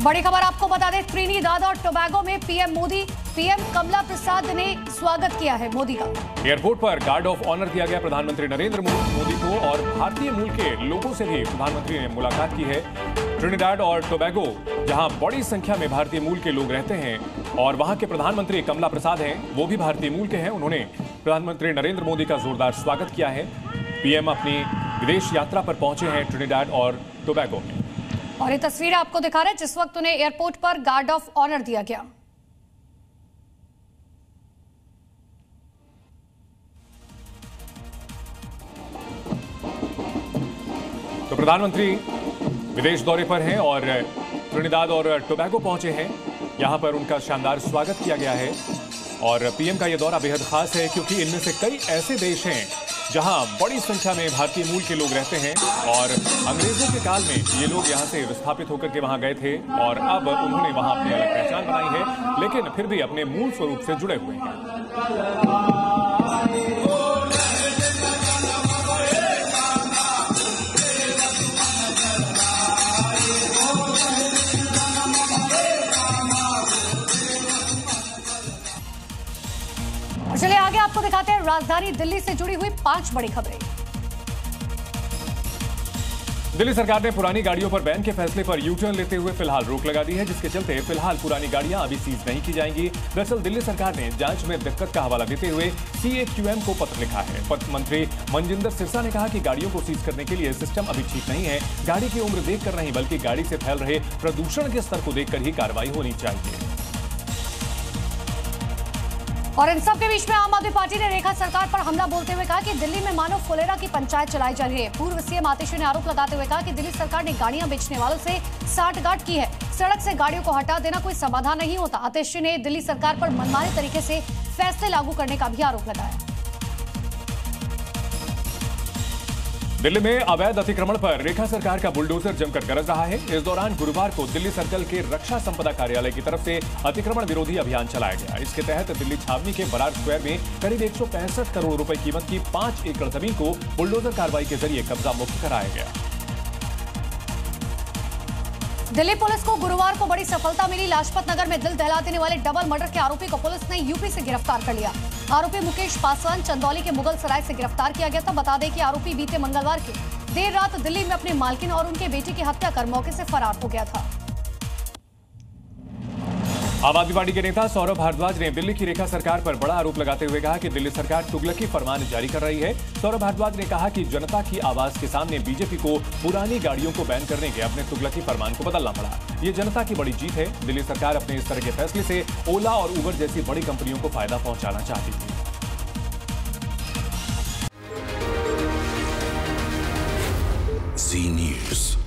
बड़ी खबर आपको बता दें, त्रिनिदाद और टोबैगो में पीएम कमला प्रसाद ने स्वागत किया है मोदी का। एयरपोर्ट पर गार्ड ऑफ ऑनर दिया गया प्रधानमंत्री नरेंद्र मोदी को और भारतीय मूल के लोगों से भी प्रधानमंत्री ने मुलाकात की है। त्रिनिदाद और टोबैगो, जहां बड़ी संख्या में भारतीय मूल के लोग रहते हैं और वहां के प्रधानमंत्री कमला प्रसाद हैं, वो भी भारतीय मूल के हैं। उन्होंने प्रधानमंत्री नरेंद्र मोदी का जोरदार स्वागत किया है। पीएम अपनी विदेश यात्रा पर पहुंचे हैं त्रिनिदाद और टोबैगो में। और ये तस्वीर आपको दिखा रहे हैं जिस वक्त उन्हें एयरपोर्ट पर गार्ड ऑफ ऑनर दिया गया। तो प्रधानमंत्री विदेश दौरे पर हैं और त्रिनिदाद और टोबैगो पहुंचे हैं। यहां पर उनका शानदार स्वागत किया गया है और पीएम का यह दौरा बेहद खास है क्योंकि इनमें से कई ऐसे देश हैं जहां बड़ी संख्या में भारतीय मूल के लोग रहते हैं और अंग्रेजों के काल में ये लोग यहां से विस्थापित होकर के वहां गए थे और अब उन्होंने वहां अपनी अलग पहचान बनाई है, लेकिन फिर भी अपने मूल स्वरूप से जुड़े हुए हैं। चलिए आगे आपको दिखाते हैं राजधानी दिल्ली से जुड़ी हुई 5 बड़ी खबरें। दिल्ली सरकार ने पुरानी गाड़ियों पर बैन के फैसले पर यू टर्न लेते हुए फिलहाल रोक लगा दी है, जिसके चलते फिलहाल पुरानी गाड़ियां अभी सीज नहीं की जाएंगी। दरअसल दिल्ली सरकार ने जांच में दिक्कत का हवाला देते हुए CAQM को पत्र लिखा है। पथ मंत्री मनजिंदर सिरसा ने कहा कि गाड़ियों को सीज करने के लिए सिस्टम अभी ठीक नहीं है। गाड़ी की उम्र देखकर नहीं बल्कि गाड़ी से फैल रहे प्रदूषण के स्तर को देखकर ही कार्रवाई होनी चाहिए। और इन सब के बीच में आम आदमी पार्टी ने रेखा सरकार पर हमला बोलते हुए कहा कि दिल्ली में मानो फुलेरा की पंचायत चलाई जा रही है। पूर्व सीएम आतिशी ने आरोप लगाते हुए कहा कि दिल्ली सरकार ने गाड़ियां बेचने वालों से साठगांठ की है। सड़क से गाड़ियों को हटा देना कोई समाधान नहीं होता। आतिशी ने दिल्ली सरकार पर मनमाने तरीके से फैसले लागू करने का भी आरोप लगाया। दिल्ली में अवैध अतिक्रमण पर रेखा सरकार का बुलडोजर जमकर गरज रहा है। इस दौरान गुरुवार को दिल्ली सर्कल के रक्षा संपदा कार्यालय की तरफ से अतिक्रमण विरोधी अभियान चलाया गया। इसके तहत दिल्ली छावनी के बरार स्क्वायर में करीब 165 करोड़ रुपए कीमत की 5 एकड़ जमीन को बुलडोजर कार्रवाई के जरिए कब्जा मुक्त कराया गया। दिल्ली पुलिस को गुरुवार को बड़ी सफलता मिली। लाजपत नगर में दिल दहला देने वाले डबल मर्डर के आरोपी को पुलिस ने यूपी से गिरफ्तार कर लिया। आरोपी मुकेश पासवान चंदौली के मुगल सराय से गिरफ्तार किया गया था। बता दें कि आरोपी बीते मंगलवार की देर रात दिल्ली में अपनी मालकिन और उनके बेटे की हत्या कर मौके से फरार हो गया था। आम आदमी पार्टी के नेता सौरभ भारद्वाज ने दिल्ली की रेखा सरकार पर बड़ा आरोप लगाते हुए कहा कि दिल्ली सरकार तुगलकी फरमान जारी कर रही है। सौरभ भारद्वाज ने कहा कि जनता की आवाज के सामने बीजेपी को पुरानी गाड़ियों को बैन करने के अपने तुगलकी फरमान को बदलना पड़ा। ये जनता की बड़ी जीत है। दिल्ली सरकार अपने इस तरह के फैसले से ओला और उबर जैसी बड़ी कंपनियों को फायदा पहुंचाना चाहती थी। Zee News।